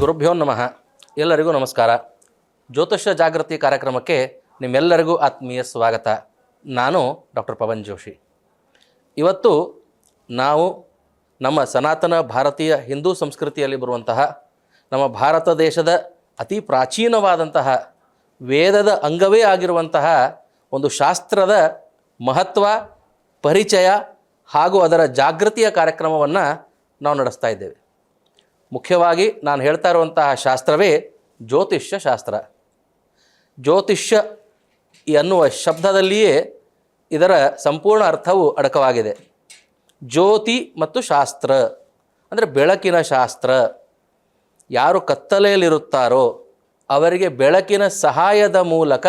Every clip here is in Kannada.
ಗುರುಭ್ಯೋ ನಮಃ. ಎಲ್ಲರಿಗೂ ನಮಸ್ಕಾರ. ಜ್ಯೋತಿಷ್ಯ ಜಾಗೃತಿ ಕಾರ್ಯಕ್ರಮಕ್ಕೆ ನಿಮ್ಮೆಲ್ಲರಿಗೂ ಆತ್ಮೀಯ ಸ್ವಾಗತ. ನಾನು ಡಾಕ್ಟರ್ ಪವನ್ ಜೋಶಿ. ಇವತ್ತು ನಾವು ನಮ್ಮ ಸನಾತನ ಭಾರತೀಯ ಹಿಂದೂ ಸಂಸ್ಕೃತಿಯಲ್ಲಿ ಬರುವಂತಹ ನಮ್ಮ ಭಾರತ ದೇಶದ ಅತಿ ಪ್ರಾಚೀನವಾದಂತಹ ವೇದದ ಅಂಗವೇ ಆಗಿರುವಂತಹ ಒಂದು ಶಾಸ್ತ್ರದ ಮಹತ್ವ, ಪರಿಚಯ ಹಾಗೂ ಅದರ ಜಾಗೃತಿಯ ಕಾರ್ಯಕ್ರಮವನ್ನು ನಾವು ನಡೆಸ್ತಾ ಇದ್ದೇವೆ. ಮುಖ್ಯವಾಗಿ ನಾನು ಹೇಳ್ತಾ ಇರುವಂತಹ ಶಾಸ್ತ್ರವೇ ಜ್ಯೋತಿಷ್ಯ ಶಾಸ್ತ್ರ. ಜ್ಯೋತಿಷ್ಯ ಎನ್ನುವ ಶಬ್ದದಲ್ಲಿಯೇ ಇದರ ಸಂಪೂರ್ಣ ಅರ್ಥವು ಅಡಕವಾಗಿದೆ. ಜ್ಯೋತಿ ಮತ್ತು ಶಾಸ್ತ್ರ ಅಂದರೆ ಬೆಳಕಿನ ಶಾಸ್ತ್ರ. ಯಾರು ಕತ್ತಲೆಯಲ್ಲಿರುತ್ತಾರೋ ಅವರಿಗೆ ಬೆಳಕಿನ ಸಹಾಯದ ಮೂಲಕ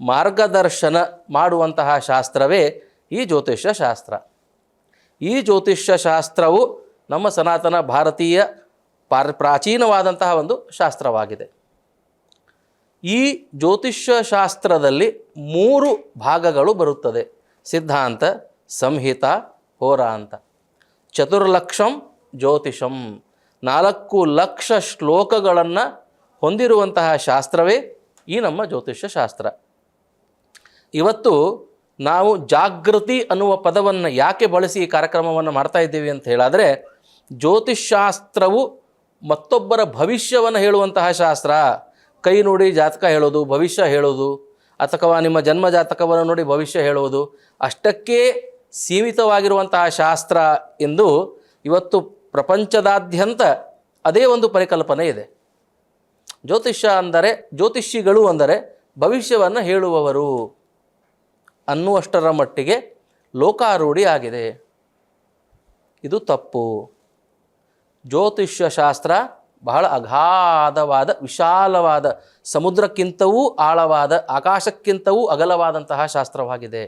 ಮಾರ್ಗದರ್ಶನ ಮಾಡುವಂತಹ ಶಾಸ್ತ್ರವೇ ಈ ಜ್ಯೋತಿಷ್ಯ ಶಾಸ್ತ್ರ. ಈ ಜ್ಯೋತಿಷ್ಯ ಶಾಸ್ತ್ರವು ನಮ್ಮ ಸನಾತನ ಭಾರತೀಯ ಪ್ರಾಚೀನವಾದಂತಹ ಒಂದು ಶಾಸ್ತ್ರವಾಗಿದೆ. ಈ ಜ್ಯೋತಿಷ್ಯ ಶಾಸ್ತ್ರದಲ್ಲಿ 3 ಭಾಗಗಳು ಬರುತ್ತದೆ: ಸಿದ್ಧಾಂತ, ಸಂಹಿತ, ಹೋರಾಂತ. ಚತುರ್ಲಕ್ಷಂ ಜ್ಯೋತಿಷಂ, 4 ಲಕ್ಷ ಶ್ಲೋಕಗಳನ್ನು ಹೊಂದಿರುವಂತಹ ಶಾಸ್ತ್ರವೇ ಈ ನಮ್ಮ ಜ್ಯೋತಿಷ್ಯ ಶಾಸ್ತ್ರ. ಇವತ್ತು ನಾವು ಜಾಗೃತಿ ಅನ್ನುವ ಪದವನ್ನು ಯಾಕೆ ಬಳಸಿ ಈ ಕಾರ್ಯಕ್ರಮವನ್ನು ಮಾಡ್ತಾ ಇದ್ದೀವಿ ಅಂತ ಹೇಳಿದ್ರೆ, ಜ್ಯೋತಿಷ್ಶಾಸ್ತ್ರವು ಮತ್ತೊಬ್ಬರ ಭವಿಷ್ಯವನ್ನು ಹೇಳುವಂತಹ ಶಾಸ್ತ್ರ. ಕೈ ನೋಡಿ ಜಾತಕ ಹೇಳೋದು, ಭವಿಷ್ಯ ಹೇಳೋದು, ಅಥವಾ ನಿಮ್ಮ ಜನ್ಮ ಜಾತಕವನ್ನು ನೋಡಿ ಭವಿಷ್ಯ ಹೇಳುವುದು ಅಷ್ಟಕ್ಕೇ ಸೀಮಿತವಾಗಿರುವಂತಹ ಶಾಸ್ತ್ರ ಎಂದು ಇವತ್ತು ಪ್ರಪಂಚದಾದ್ಯಂತ ಅದೇ ಒಂದು ಪರಿಕಲ್ಪನೆ ಇದೆ. ಜ್ಯೋತಿಷ್ಯ ಅಂದರೆ, ಜ್ಯೋತಿಷಿಗಳು ಅಂದರೆ ಭವಿಷ್ಯವನ್ನು ಹೇಳುವವರು ಅನ್ನುವಷ್ಟರ ಮಟ್ಟಿಗೆ ಲೋಕಾರೂಢಿ ಆಗಿದೆ. ಇದು ತಪ್ಪು. ಜ್ಯೋತಿಷ್ಯ ಶಾಸ್ತ್ರ ಬಹಳ ಅಗಾಧವಾದ, ವಿಶಾಲವಾದ, ಸಮುದ್ರಕ್ಕಿಂತವೂ ಆಳವಾದ, ಆಕಾಶಕ್ಕಿಂತವೂ ಅಗಲವಾದಂತಹ ಶಾಸ್ತ್ರವಾಗಿದೆ.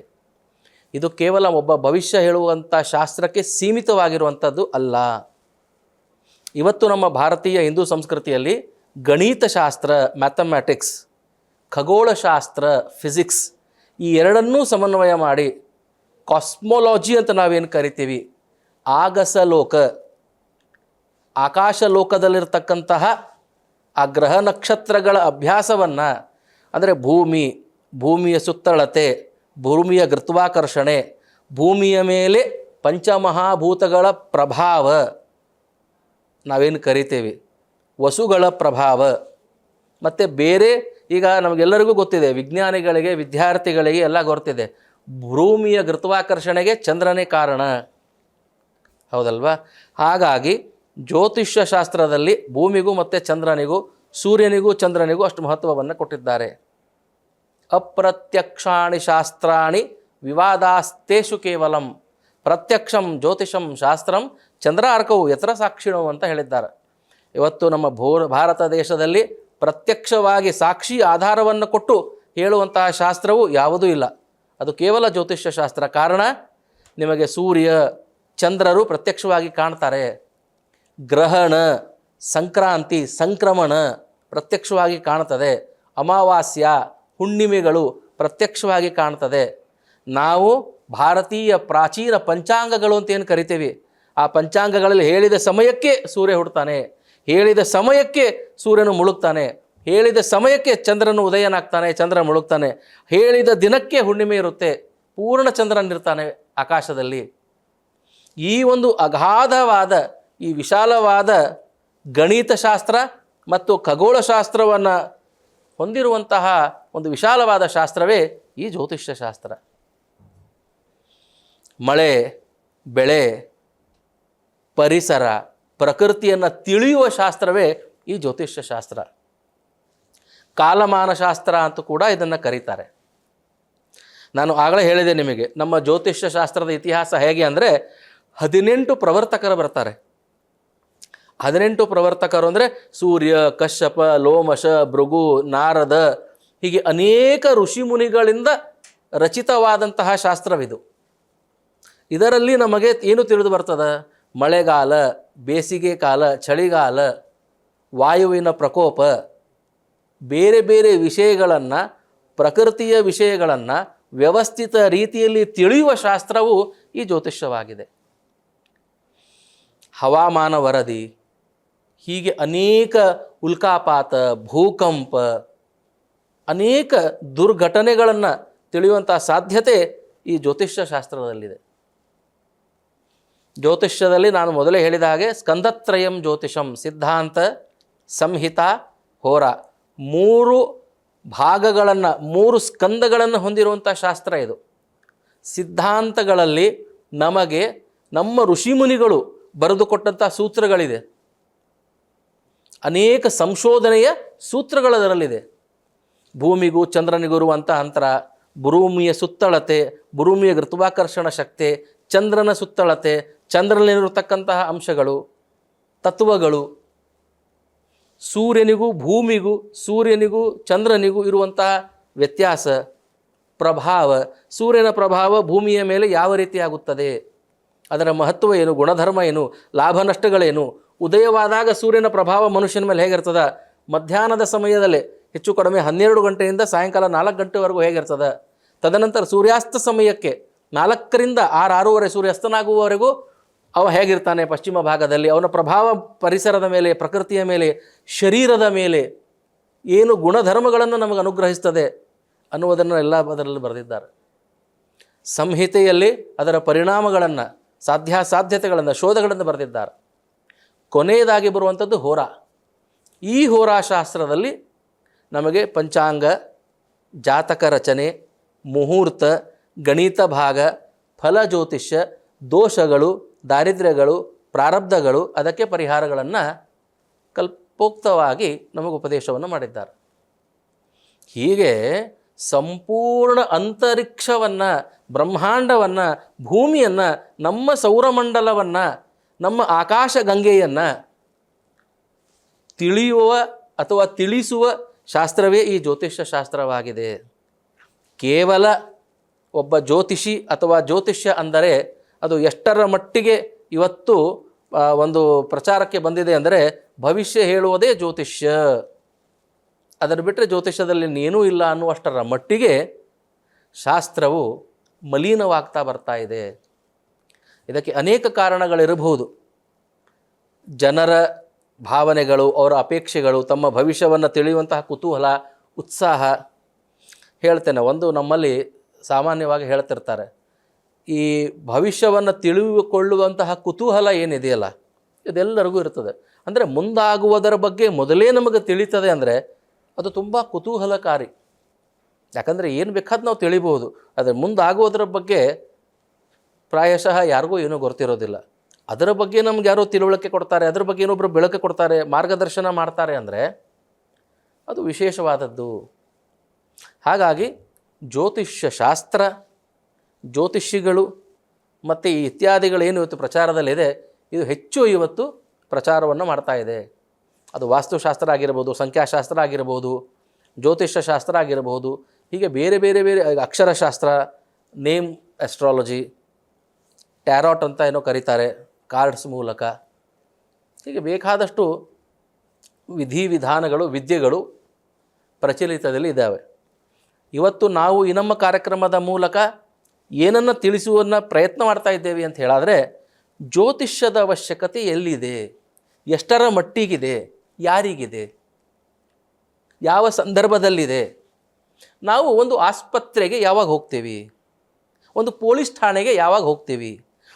ಇದು ಕೇವಲ ಒಬ್ಬ ಭವಿಷ್ಯ ಹೇಳುವಂಥ ಶಾಸ್ತ್ರಕ್ಕೆ ಸೀಮಿತವಾಗಿರುವಂಥದ್ದು ಅಲ್ಲ. ಇವತ್ತು ನಮ್ಮ ಭಾರತೀಯ ಹಿಂದೂ ಸಂಸ್ಕೃತಿಯಲ್ಲಿ ಗಣಿತಶಾಸ್ತ್ರ, ಮ್ಯಾಥಮ್ಯಾಟಿಕ್ಸ್, ಖಗೋಳಶಾಸ್ತ್ರ, ಫಿಸಿಕ್ಸ್ ಈ ಎರಡನ್ನೂ ಸಮನ್ವಯ ಮಾಡಿ ಕಾಸ್ಮೋಲಾಜಿ ಅಂತ ನಾವೇನು ಕರಿತೀವಿ, ಆಗಸಲೋಕ, ಆಕಾಶ ಲೋಕದಲ್ಲಿರ್ತಕ್ಕಂತಹ ಆ ಗ್ರಹ ನಕ್ಷತ್ರಗಳ ಅಭ್ಯಾಸವನ್ನು, ಅಂದರೆ ಭೂಮಿಯ ಸುತ್ತಳತೆ, ಭೂಮಿಯ ಗುರುತ್ವಾಕರ್ಷಣೆ, ಭೂಮಿಯ ಮೇಲೆ ಪಂಚಮಹಾಭೂತಗಳ ಪ್ರಭಾವ ನಾವೇನು ಕರಿತೇವೆ, ವಸುಗಳ ಪ್ರಭಾವ, ಮತ್ತು ಬೇರೆ ಈಗ ನಮಗೆಲ್ಲರಿಗೂ ಗೊತ್ತಿದೆ, ವಿಜ್ಞಾನಿಗಳಿಗೆ, ವಿದ್ಯಾರ್ಥಿಗಳಿಗೆ ಎಲ್ಲ ಗೊತ್ತಿದೆ, ಭೂಮಿಯ ಗುರುತ್ವಾಕರ್ಷಣೆಗೆ ಚಂದ್ರನೇ ಕಾರಣ, ಹೌದಲ್ವಾ? ಹಾಗಾಗಿ ಜ್ಯೋತಿಷ್ಯ ಶಾಸ್ತ್ರದಲ್ಲಿ ಭೂಮಿಗೂ ಮತ್ತು ಚಂದ್ರನಿಗೂ, ಸೂರ್ಯನಿಗೂ ಚಂದ್ರನಿಗೂ ಅಷ್ಟು ಮಹತ್ವವನ್ನು ಕೊಟ್ಟಿದ್ದಾರೆ. ಅಪ್ರತ್ಯಕ್ಷಾಣಿ ಶಾಸ್ತ್ರಾಣಿ ವಿವಾದಾಸ್ತೇಷು ಕೇವಲಂ ಪ್ರತ್ಯಕ್ಷಂ ಜ್ಯೋತಿಷಂ ಶಾಸ್ತ್ರಂ ಚಂದ್ರಾರ್ಕವು ಯತ್ರ ಸಾಕ್ಷಿಣೋ ಅಂತ ಹೇಳಿದ್ದಾರೆ. ಇವತ್ತು ನಮ್ಮ ಭಾರತ ದೇಶದಲ್ಲಿ ಪ್ರತ್ಯಕ್ಷವಾಗಿ ಸಾಕ್ಷಿ ಆಧಾರವನ್ನು ಕೊಟ್ಟು ಹೇಳುವಂತಹ ಶಾಸ್ತ್ರವು ಯಾವುದೂ ಇಲ್ಲ. ಅದು ಕೇವಲ ಜ್ಯೋತಿಷ್ಯ ಶಾಸ್ತ್ರ. ಕಾರಣ, ನಿಮಗೆ ಸೂರ್ಯ ಚಂದ್ರರು ಪ್ರತ್ಯಕ್ಷವಾಗಿ ಕಾಣ್ತಾರೆ. ಗ್ರಹಣ, ಸಂಕ್ರಾಂತಿ, ಸಂಕ್ರಮಣ ಪ್ರತ್ಯಕ್ಷವಾಗಿ ಕಾಣ್ತದೆ. ಅಮಾವಾಸ್ಯ, ಹುಣ್ಣಿಮೆಗಳು ಪ್ರತ್ಯಕ್ಷವಾಗಿ ಕಾಣ್ತದೆ. ನಾವು ಭಾರತೀಯ ಪ್ರಾಚೀನ ಪಂಚಾಂಗಗಳು ಅಂತ ಏನು ಕರಿತೀವಿ, ಆ ಪಂಚಾಂಗಗಳಲ್ಲಿ ಹೇಳಿದ ಸಮಯಕ್ಕೆ ಸೂರ್ಯ ಹುಡ್ತಾನೆ, ಹೇಳಿದ ಸಮಯಕ್ಕೆ ಸೂರ್ಯನು ಮುಳುಗ್ತಾನೆ, ಹೇಳಿದ ಸಮಯಕ್ಕೆ ಚಂದ್ರನು ಉದಯನಾಗ್ತಾನೆ, ಚಂದ್ರ ಮುಳುಗ್ತಾನೆ, ಹೇಳಿದ ದಿನಕ್ಕೆ ಹುಣ್ಣಿಮೆ ಇರುತ್ತೆ, ಪೂರ್ಣ ಚಂದ್ರನಿರ್ತಾನೆ ಆಕಾಶದಲ್ಲಿ. ಈ ಒಂದು ಅಗಾಧವಾದ, ಈ ವಿಶಾಲವಾದ ಗಣಿತಶಾಸ್ತ್ರ ಮತ್ತು ಖಗೋಳಶಾಸ್ತ್ರವನ್ನು ಹೊಂದಿರುವಂತಹ ಒಂದು ವಿಶಾಲವಾದ ಶಾಸ್ತ್ರವೇ ಈ ಜ್ಯೋತಿಷ್ಯ ಶಾಸ್ತ್ರ. ಮಳೆ, ಬೆಳೆ, ಪರಿಸರ, ಪ್ರಕೃತಿಯನ್ನು ತಿಳಿಯುವ ಶಾಸ್ತ್ರವೇ ಈ ಜ್ಯೋತಿಷ್ಯ ಶಾಸ್ತ್ರ. ಕಾಲಮಾನ ಶಾಸ್ತ್ರ ಅಂತೂ ಕೂಡ ಇದನ್ನು ಕರೀತಾರೆ. ನಾನು ಆಗಲೇ ಹೇಳಿದೆ ನಿಮಗೆ, ನಮ್ಮ ಜ್ಯೋತಿಷ್ಯ ಶಾಸ್ತ್ರದ ಇತಿಹಾಸ ಹೇಗೆ ಅಂದರೆ, 18 ಪ್ರವರ್ತಕರು ಬರ್ತಾರೆ. 18 ಪ್ರವರ್ತಕರು ಅಂದರೆ ಸೂರ್ಯ, ಕಶ್ಯಪ, ಲೋಮಶ, ಭೃಗು, ನಾರದ, ಹೀಗೆ ಅನೇಕ ಋಷಿಮುನಿಗಳಿಂದ ರಚಿತವಾದಂತಹ ಶಾಸ್ತ್ರವಿದು. ಇದರಲ್ಲಿ ನಮಗೆ ಏನು ತಿಳಿದು ಬರ್ತದೆ? ಮಳೆಗಾಲ, ಬೇಸಿಗೆ ಕಾಲ, ಚಳಿಗಾಲ, ವಾಯುವಿನ ಪ್ರಕೋಪ, ಬೇರೆ ಬೇರೆ ವಿಷಯಗಳನ್ನು, ಪ್ರಕೃತಿಯ ವಿಷಯಗಳನ್ನು ವ್ಯವಸ್ಥಿತ ರೀತಿಯಲ್ಲಿ ತಿಳಿಯುವ ಶಾಸ್ತ್ರವು ಈ ಜ್ಯೋತಿಷ್ಯವಾಗಿದೆ. ಹವಾಮಾನ ವರದಿ, ಹೀಗೆ ಅನೇಕ ಉಲ್ಕಾಪಾತ, ಭೂಕಂಪ, ಅನೇಕ ದುರ್ಘಟನೆಗಳನ್ನು ತಿಳಿಯುವಂಥ ಸಾಧ್ಯತೆ ಈ ಜ್ಯೋತಿಷ್ಯ ಶಾಸ್ತ್ರದಲ್ಲಿದೆ. ಜ್ಯೋತಿಷ್ಯದಲ್ಲಿ ನಾನು ಮೊದಲೇ ಹೇಳಿದ ಹಾಗೆ ಸ್ಕಂದತ್ರಯಂ ಜ್ಯೋತಿಷಂ, ಸಿದ್ಧಾಂತ, ಸಂಹಿತ, ಹೋರ, 3 ಭಾಗಗಳನ್ನು, 3 ಸ್ಕಂದಗಳನ್ನು ಹೊಂದಿರುವಂಥ ಶಾಸ್ತ್ರ ಇದು. ಸಿದ್ಧಾಂತಗಳಲ್ಲಿ ನಮಗೆ ನಮ್ಮ ಋಷಿಮುನಿಗಳು ಬರೆದುಕೊಟ್ಟಂಥ ಸೂತ್ರಗಳಿದೆ. ಅನೇಕ ಸಂಶೋಧನೆಯ ಸೂತ್ರಗಳದರಲ್ಲಿದೆ. ಭೂಮಿಗೂ ಚಂದ್ರನಿಗೂ ಇರುವಂಥ ಅಂತರ, ಭೂಮಿಯ ಸುತ್ತಳತೆ, ಭೂಮಿಯ ಗುರುತ್ವಾಕರ್ಷಣ ಶಕ್ತಿ, ಚಂದ್ರನ ಸುತ್ತಳತೆ, ಚಂದ್ರನಲ್ಲಿರತಕ್ಕಂತಹ ಅಂಶಗಳು, ತತ್ವಗಳು, ಸೂರ್ಯನಿಗೂ ಭೂಮಿಗೂ, ಸೂರ್ಯನಿಗೂ ಚಂದ್ರನಿಗೂ ಇರುವಂತಹ ವ್ಯತ್ಯಾಸ, ಪ್ರಭಾವ, ಸೂರ್ಯನ ಪ್ರಭಾವ ಭೂಮಿಯ ಮೇಲೆ ಯಾವ ರೀತಿ ಆಗುತ್ತದೆ, ಅದರ ಮಹತ್ವ ಏನು, ಗುಣಧರ್ಮ ಏನು, ಲಾಭ ನಷ್ಟಗಳೇನು, ಉದಯವಾದಾಗ ಸೂರ್ಯನ ಪ್ರಭಾವ ಮನುಷ್ಯನ ಮೇಲೆ ಹೇಗಿರ್ತದೆ, ಮಧ್ಯಾಹ್ನದ ಸಮಯದಲ್ಲಿ ಹೆಚ್ಚು ಕಡಿಮೆ 12 ಗಂಟೆಯಿಂದ ಸಾಯಂಕಾಲ 4 ಗಂಟೆವರೆಗೂ ಹೇಗಿರ್ತದೆ, ತದನಂತರ ಸೂರ್ಯಾಸ್ತ ಸಮಯಕ್ಕೆ 4ರಿಂದ 6-6:30 ಸೂರ್ಯಾಸ್ತನಾಗುವವರೆಗೂ ಅವ ಹೇಗಿರ್ತಾನೆ ಪಶ್ಚಿಮ ಭಾಗದಲ್ಲಿ, ಅವನ ಪ್ರಭಾವ ಪರಿಸರದ ಮೇಲೆ, ಪ್ರಕೃತಿಯ ಮೇಲೆ, ಶರೀರದ ಮೇಲೆ ಏನು ಗುಣಧರ್ಮಗಳನ್ನು ನಮಗೆ ಅನುಗ್ರಹಿಸ್ತದೆ ಅನ್ನುವುದನ್ನು ಎಲ್ಲ ಅದರಲ್ಲಿ ಬರೆದಿದ್ದಾರೆ. ಸಂಹಿತೆಯಲ್ಲಿ ಅದರ ಪರಿಣಾಮಗಳನ್ನು, ಸಾಧ್ಯಾಸಾಧ್ಯತೆಗಳನ್ನು, ಶೋಧಗಳನ್ನು ಬರೆದಿದ್ದಾರೆ. ಕೊನೆಯದಾಗಿ ಬರುವಂಥದ್ದು ಹೋರ. ಈ ಹೋರಾಶಾಸ್ತ್ರದಲ್ಲಿ ನಮಗೆ ಪಂಚಾಂಗ, ಜಾತಕ ರಚನೆ, ಮುಹೂರ್ತ, ಗಣಿತ ಭಾಗ, ಫಲ ಜ್ಯೋತಿಷ್ಯ, ದೋಷಗಳು, ದಾರಿದ್ರ್ಯಗಳು, ಪ್ರಾರಬ್ಧಗಳು, ಅದಕ್ಕೆ ಪರಿಹಾರಗಳನ್ನು ಕಲ್ಪೋಕ್ತವಾಗಿ ನಮಗೆ ಉಪದೇಶವನ್ನು ಮಾಡಿದ್ದಾರೆ. ಹೀಗೆ ಸಂಪೂರ್ಣ ಅಂತರಿಕ್ಷವನ್ನು, ಬ್ರಹ್ಮಾಂಡವನ್ನು, ಭೂಮಿಯನ್ನು, ನಮ್ಮ ಸೌರಮಂಡಲವನ್ನು, ನಮ್ಮ ಆಕಾಶ ಗಂಗೆಯನ್ನು ತಿಳಿಯುವ ಅಥವಾ ತಿಳಿಸುವ ಶಾಸ್ತ್ರವೇ ಈ ಜ್ಯೋತಿಷ್ಯ ಶಾಸ್ತ್ರವಾಗಿದೆ. ಕೇವಲ ಒಬ್ಬ ಜ್ಯೋತಿಷಿ ಅಥವಾ ಜ್ಯೋತಿಷ್ಯ ಅಂದರೆ ಅದು ಎಷ್ಟರ ಮಟ್ಟಿಗೆ ಇವತ್ತು ಒಂದು ಪ್ರಚಾರಕ್ಕೆ ಬಂದಿದೆ ಅಂದರೆ ಭವಿಷ್ಯ ಹೇಳುವುದೇ ಜ್ಯೋತಿಷ್ಯ, ಅದನ್ನು ಬಿಟ್ಟರೆ ಜ್ಯೋತಿಷ್ಯದಲ್ಲಿ ಏನೂ ಇಲ್ಲ ಅನ್ನುವಷ್ಟರ ಮಟ್ಟಿಗೆ ಶಾಸ್ತ್ರವು ಮಲೀನವಾಗ್ತಾ ಬರ್ತಾ ಇದೆ. ಇದಕ್ಕೆ ಅನೇಕ ಕಾರಣಗಳಿರಬಹುದು. ಜನರ ಭಾವನೆಗಳು, ಅವರ ಅಪೇಕ್ಷೆಗಳು, ತಮ್ಮ ಭವಿಷ್ಯವನ್ನು ತಿಳಿಯುವಂತಹ ಕುತೂಹಲ, ಉತ್ಸಾಹ. ಹೇಳ್ತೇನೆ, ಒಂದು ನಮ್ಮಲ್ಲಿ ಸಾಮಾನ್ಯವಾಗಿ ಹೇಳ್ತಿರ್ತಾರೆ, ಈ ಭವಿಷ್ಯವನ್ನು ತಿಳಿದುಕೊಳ್ಳುವಂತಹ ಕುತೂಹಲ ಏನಿದೆಯಲ್ಲ ಇದೆಲ್ಲರಿಗೂ ಇರ್ತದೆ. ಅಂದರೆ ಮುಂದಾಗುವುದರ ಬಗ್ಗೆ ಮೊದಲೇ ನಮಗೆ ತಿಳಿತದೆ ಅಂದರೆ ಅದು ತುಂಬ ಕುತೂಹಲಕಾರಿ. ಯಾಕಂದರೆ ಏನು ಬೇಕಾದ ನಾವು ತಿಳಿಬಹುದು, ಆದರೆ ಮುಂದಾಗುವುದರ ಬಗ್ಗೆ ಪ್ರಾಯಶಃ ಯಾರಿಗೂ ಏನೂ ಗೊತ್ತಿರೋದಿಲ್ಲ. ಅದರ ಬಗ್ಗೆ ನಮ್ಗೆ ಯಾರೋ ತಿಳುವಳಿಕೆ ಕೊಡ್ತಾರೆ, ಅದರ ಬಗ್ಗೆ ಏನೊಬ್ಬರು ಬೆಳಕು ಕೊಡ್ತಾರೆ, ಮಾರ್ಗದರ್ಶನ ಮಾಡ್ತಾರೆ ಅಂದರೆ ಅದು ವಿಶೇಷವಾದದ್ದು. ಹಾಗಾಗಿ ಜ್ಯೋತಿಷ್ಯ ಶಾಸ್ತ್ರ, ಜ್ಯೋತಿಷಿಗಳು ಮತ್ತು ಈ ಇತ್ಯಾದಿಗಳೇನು ಇವತ್ತು ಪ್ರಚಾರದಲ್ಲಿದೆ ಇದು ಹೆಚ್ಚು ಇವತ್ತು ಪ್ರಚಾರವನ್ನು ಮಾಡ್ತಾ ಇದೆ. ಅದು ವಾಸ್ತುಶಾಸ್ತ್ರ ಆಗಿರ್ಬೋದು, ಸಂಖ್ಯಾಶಾಸ್ತ್ರ ಆಗಿರ್ಬೋದು, ಜ್ಯೋತಿಷ್ಯ ಶಾಸ್ತ್ರ ಆಗಿರಬಹುದು, ಹೀಗೆ ಬೇರೆ ಬೇರೆ ಬೇರೆ ಅಕ್ಷರಶಾಸ್ತ್ರ, ನೇಮ್ ಆಸ್ಟ್ರಾಲಜಿ, ಟ್ಯಾರಾಟ್ ಅಂತ ಏನೋ ಕರೀತಾರೆ, ಕಾರ್ಡ್ಸ್ ಮೂಲಕ, ಹೀಗೆ ಬೇಕಾದಷ್ಟು ವಿಧಿವಿಧಾನಗಳು, ವಿದ್ಯೆಗಳು ಪ್ರಚಲಿತದಲ್ಲಿ ಇದ್ದಾವೆ. ಇವತ್ತು ನಾವು ಈ ನಮ್ಮ ಕಾರ್ಯಕ್ರಮದ ಮೂಲಕ ಏನನ್ನು ತಿಳಿಸುವನ್ನ ಪ್ರಯತ್ನ ಮಾಡ್ತಾ ಇದ್ದೇವೆ ಅಂತ ಹೇಳಿದ್ರೆ ಜ್ಯೋತಿಷ್ಯದ ಅವಶ್ಯಕತೆ ಎಲ್ಲಿದೆ, ಎಷ್ಟರ ಮಟ್ಟಿಗಿದೆ, ಯಾರಿಗಿದೆ, ಯಾವ ಸಂದರ್ಭದಲ್ಲಿದೆ. ನಾವು ಒಂದು ಆಸ್ಪತ್ರೆಗೆ ಯಾವಾಗ ಹೋಗ್ತೀವಿ, ಒಂದು ಪೊಲೀಸ್ ಠಾಣೆಗೆ ಯಾವಾಗ ಹೋಗ್ತೀವಿ,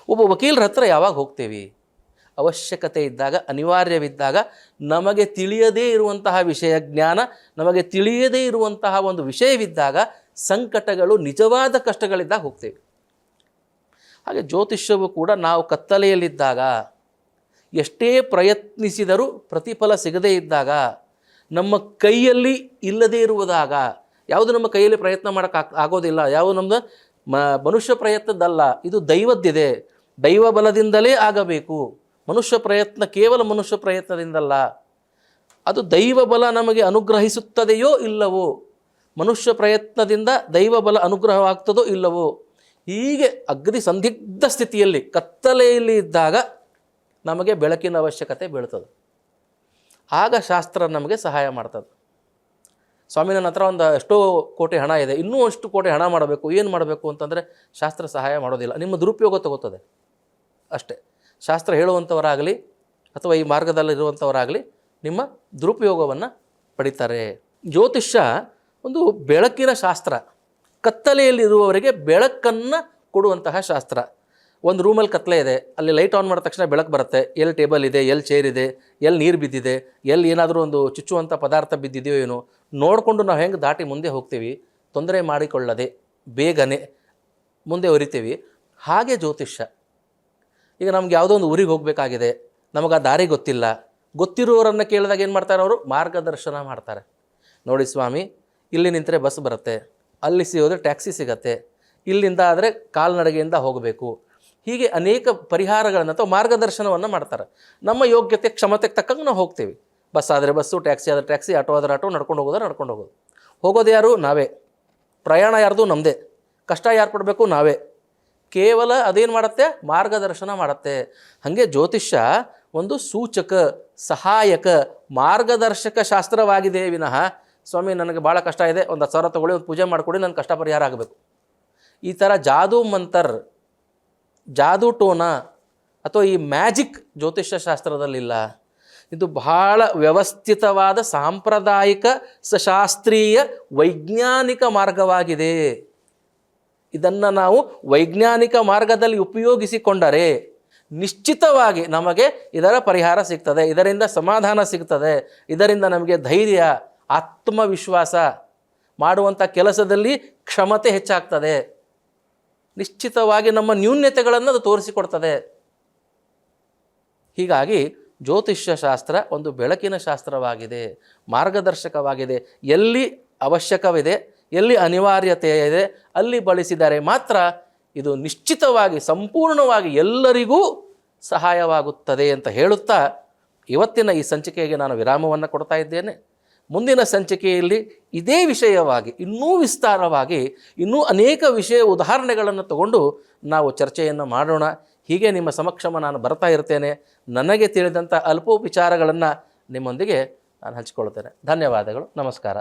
ಒಬ್ಬ ವಕೀಲರ ಹತ್ರ ಯಾವಾಗ ಹೋಗ್ತೀವಿ, ಅವಶ್ಯಕತೆ ಇದ್ದಾಗ, ಅನಿವಾರ್ಯವಿದ್ದಾಗ, ನಮಗೆ ತಿಳಿಯದೇ ಇರುವಂತಹ ವಿಷಯ ಜ್ಞಾನ, ನಮಗೆ ತಿಳಿಯದೇ ಇರುವಂತಹ ಒಂದು ವಿಷಯವಿದ್ದಾಗ, ಸಂಕಟಗಳು, ನಿಜವಾದ ಕಷ್ಟಗಳಿದ್ದಾಗ ಹೋಗ್ತೇವೆ. ಹಾಗೆ ಜ್ಯೋತಿಷ್ಯವು ಕೂಡ ನಾವು ಕತ್ತಲೆಯಲ್ಲಿದ್ದಾಗ, ಎಷ್ಟೇ ಪ್ರಯತ್ನಿಸಿದರೂ ಪ್ರತಿಫಲ ಸಿಗದೇ ಇದ್ದಾಗ, ನಮ್ಮ ಕೈಯಲ್ಲಿ ಇಲ್ಲದೇ ಇರುವುದಾಗ, ಯಾವುದು ನಮ್ಮ ಕೈಯಲ್ಲಿ ಪ್ರಯತ್ನ ಮಾಡೋಕ್ಕೆ ಆಗೋದಿಲ್ಲ, ಯಾವುದು ನಮ್ಮದು ಮನುಷ್ಯ ಪ್ರಯತ್ನದಲ್ಲ, ಇದು ದೈವದ್ದಿದೆ, ದೈವ ಬಲದಿಂದಲೇ ಆಗಬೇಕು. ಮನುಷ್ಯ ಪ್ರಯತ್ನ ಕೇವಲ ಮನುಷ್ಯ ಪ್ರಯತ್ನದಿಂದಲ್ಲ, ಅದು ದೈವ ಬಲ ನಮಗೆ ಅನುಗ್ರಹಿಸುತ್ತದೆಯೋ ಇಲ್ಲವೋ, ಮನುಷ್ಯ ಪ್ರಯತ್ನದಿಂದ ದೈವ ಬಲ ಅನುಗ್ರಹವಾಗ್ತದೋ ಇಲ್ಲವೋ, ಹೀಗೆ ಅಗ್ನಿ ಸಂದಿಗ್ಧ ಸ್ಥಿತಿಯಲ್ಲಿ ಕತ್ತಲೆಯಲ್ಲಿ ಇದ್ದಾಗ ನಮಗೆ ಬೆಳಕಿನ ಅವಶ್ಯಕತೆ ಬೀಳ್ತದೆ. ಆಗ ಶಾಸ್ತ್ರ ನಮಗೆ ಸಹಾಯ ಮಾಡ್ತದೆ. ಸ್ವಾಮಿ, ನನ್ನ ಹತ್ರ ಒಂದು ಎಷ್ಟೋ ಕೋಟಿ ಹಣ ಇದೆ, ಇನ್ನೂ ಅಷ್ಟು ಕೋಟಿ ಹಣ ಮಾಡಬೇಕು, ಏನು ಮಾಡಬೇಕು ಅಂತಂದರೆ ಶಾಸ್ತ್ರ ಸಹಾಯ ಮಾಡೋದಿಲ್ಲ, ನಿಮ್ಮ ದುರುಪಯೋಗ ತಗೋತದೆ ಅಷ್ಟೇ. ಶಾಸ್ತ್ರ ಹೇಳುವಂಥವರಾಗಲಿ, ಅಥವಾ ಈ ಮಾರ್ಗದಲ್ಲಿರುವಂಥವರಾಗಲಿ ನಿಮ್ಮ ದುರುಪಯೋಗವನ್ನು ಪಡಿತಾರೆ. ಜ್ಯೋತಿಷ್ಯ ಒಂದು ಬೆಳಕಿನ ಶಾಸ್ತ್ರ, ಕತ್ತಲೆಯಲ್ಲಿರುವವರಿಗೆ ಬೆಳಕನ್ನು ಕೊಡುವಂತಹ ಶಾಸ್ತ್ರ. ಒಂದು ರೂಮಲ್ಲಿ ಕತ್ತಲೆ ಇದೆ, ಅಲ್ಲಿ ಲೈಟ್ ಆನ್ ಮಾಡಿದ ತಕ್ಷಣ ಬೆಳಕು ಬರುತ್ತೆ. ಎಲ್ಲಿ ಟೇಬಲ್ ಇದೆ, ಎಲ್ಲಿ ಚೇರ್ ಇದೆ, ಎಲ್ಲಿ ನೀರು ಬಿದ್ದಿದೆ, ಎಲ್ಲಿ ಏನಾದರೂ ಒಂದು ಚುಚ್ಚುವಂಥ ಪದಾರ್ಥ ಬಿದ್ದಿದೆಯೋ ಏನೋ ನೋಡಿಕೊಂಡು ನಾವು ಹೆಂಗೆ ದಾಟಿ ಮುಂದೆ ಹೋಗ್ತೀವಿ, ತೊಂದರೆ ಮಾಡಿಕೊಳ್ಳದೆ ಬೇಗನೆ ಮುಂದೆ ಹೊರಿತೀವಿ. ಹಾಗೆ ಜ್ಯೋತಿಷ್ಯ. ಈಗ ನಮ್ಗೆ ಯಾವುದೋ ಒಂದು ಊರಿಗೆ ಹೋಗಬೇಕಾಗಿದೆ, ನಮಗೆ ಆ ದಾರಿ ಗೊತ್ತಿಲ್ಲ, ಗೊತ್ತಿರುವವರನ್ನು ಕೇಳಿದಾಗ ಏನು ಮಾಡ್ತಾರೆ, ಅವರು ಮಾರ್ಗದರ್ಶನ ಮಾಡ್ತಾರೆ. ನೋಡಿ ಸ್ವಾಮಿ, ಇಲ್ಲಿ ನಿಂತರೆ ಬಸ್ ಬರುತ್ತೆ, ಅಲ್ಲಿ ಹೋದರೆ ಟ್ಯಾಕ್ಸಿ ಸಿಗತ್ತೆ, ಇಲ್ಲಿಂದ ಆದರೆ ಕಾಲ್ನಡಿಗೆಯಿಂದ ಹೋಗಬೇಕು. ಹೀಗೆ ಅನೇಕ ಪರಿಹಾರಗಳನ್ನು ಅಥವಾ ಮಾರ್ಗದರ್ಶನವನ್ನು ಮಾಡ್ತಾರೆ. ನಮ್ಮ ಯೋಗ್ಯತೆ ಕ್ಷಮತೆಗೆ ತಕ್ಕಂಗೆ ನಾವು ಹೋಗ್ತೀವಿ. ಬಸ್ ಆದರೆ ಬಸ್ಸು, ಟ್ಯಾಕ್ಸಿ ಆದರೆ ಟ್ಯಾಕ್ಸಿ, ಆಟೋ ಆದರೆ ಆಟೋ, ನಡ್ಕೊಂಡು ಹೋಗೋದ್ರೆ ನಡ್ಕೊಂಡು ಹೋಗೋದು. ಹೋಗೋದು ಯಾರು? ನಾವೇ. ಪ್ರಯಾಣ ಯಾರ್ದು? ನಮ್ಮದೇ. ಕಷ್ಟ ಯಾರು ಪಡಬೇಕು? ನಾವೇ. ಕೇವಲ ಅದೇನು ಮಾಡುತ್ತೆ? ಮಾರ್ಗದರ್ಶನ ಮಾಡುತ್ತೆ. ಹಾಗೆ ಜ್ಯೋತಿಷ್ಯ ಒಂದು ಸೂಚಕ, ಸಹಾಯಕ, ಮಾರ್ಗದರ್ಶಕ ಶಾಸ್ತ್ರವಾಗಿದೆ ವಿನಃ ಸ್ವಾಮಿ ನನಗೆ ಭಾಳ ಕಷ್ಟ ಇದೆ, ಒಂದು 10,000 ತೊಗೊಳ್ಳಿ, ಒಂದು ಪೂಜೆ ಮಾಡಿಕೊಡಿ, ನನ್ನ ಕಷ್ಟ ಪರಿಹಾರ ಆಗಬೇಕು, ಈ ಥರ ಜಾದೂ ಮಂತರ್, ಜಾದೂ ಟೋನ ಅಥವಾ ಈ ಮ್ಯಾಜಿಕ್ ಜ್ಯೋತಿಷ್ಯ ಶಾಸ್ತ್ರದಲ್ಲಿಲ್ಲ. ಇದು ಬಹಳ ವ್ಯವಸ್ಥಿತವಾದ ಸಾಂಪ್ರದಾಯಿಕ ಸಶಾಸ್ತ್ರೀಯ ವೈಜ್ಞಾನಿಕ ಮಾರ್ಗವಾಗಿದೆ. ಇದನ್ನು ನಾವು ವೈಜ್ಞಾನಿಕ ಮಾರ್ಗದಲ್ಲಿ ಉಪಯೋಗಿಸಿಕೊಂಡರೆ ನಿಶ್ಚಿತವಾಗಿ ನಮಗೆ ಇದರ ಪರಿಹಾರ ಸಿಗ್ತದೆ, ಇದರಿಂದ ಸಮಾಧಾನ ಸಿಗ್ತದೆ, ಇದರಿಂದ ನಮಗೆ ಧೈರ್ಯ, ಆತ್ಮವಿಶ್ವಾಸ, ಮಾಡುವಂಥ ಕೆಲಸದಲ್ಲಿ ಕ್ಷಮತೆ ಹೆಚ್ಚಾಗ್ತದೆ. ನಿಶ್ಚಿತವಾಗಿ ನಮ್ಮ ನ್ಯೂನ್ಯತೆಗಳನ್ನು ಅದು ತೋರಿಸಿಕೊಡ್ತದೆ. ಹೀಗಾಗಿ ಜ್ಯೋತಿಷ್ಯ ಶಾಸ್ತ್ರ ಒಂದು ಬೆಳಕಿನ ಶಾಸ್ತ್ರವಾಗಿದೆ, ಮಾರ್ಗದರ್ಶಕವಾಗಿದೆ. ಎಲ್ಲಿ ಅವಶ್ಯಕವಿದೆ, ಎಲ್ಲಿ ಅನಿವಾರ್ಯತೆ ಇದೆ, ಅಲ್ಲಿ ಬಳಸಿದರೆ ಮಾತ್ರ ಇದು ನಿಶ್ಚಿತವಾಗಿ ಸಂಪೂರ್ಣವಾಗಿ ಎಲ್ಲರಿಗೂ ಸಹಾಯವಾಗುತ್ತದೆ ಅಂತ ಹೇಳುತ್ತಾ ಇವತ್ತಿನ ಈ ಸಂಚಿಕೆಗೆ ನಾನು ವಿರಾಮವನ್ನು ಕೊಡ್ತಾ ಇದ್ದೇನೆ. ಮುಂದಿನ ಸಂಚಿಕೆಯಲ್ಲಿ ಇದೇ ವಿಷಯವಾಗಿ ಇನ್ನೂ ವಿಸ್ತಾರವಾಗಿ ಇನ್ನೂ ಅನೇಕ ವಿಷಯ ಉದಾಹರಣೆಗಳನ್ನು ತಗೊಂಡು ನಾವು ಚರ್ಚೆಯನ್ನು ಮಾಡೋಣ. ಹೀಗೆ ನಿಮ್ಮ ಸಮಕ್ಷಮ ನಾನು ಬರ್ತಾ ಇರ್ತೇನೆ. ನನಗೆ ತಿಳಿದಂಥ ಅಲ್ಪೋಪಚಾರಗಳನ್ನು ನಿಮ್ಮೊಂದಿಗೆ ನಾನು ಹಂಚಿಕೊಳ್ತೇನೆ. ಧನ್ಯವಾದಗಳು. ನಮಸ್ಕಾರ.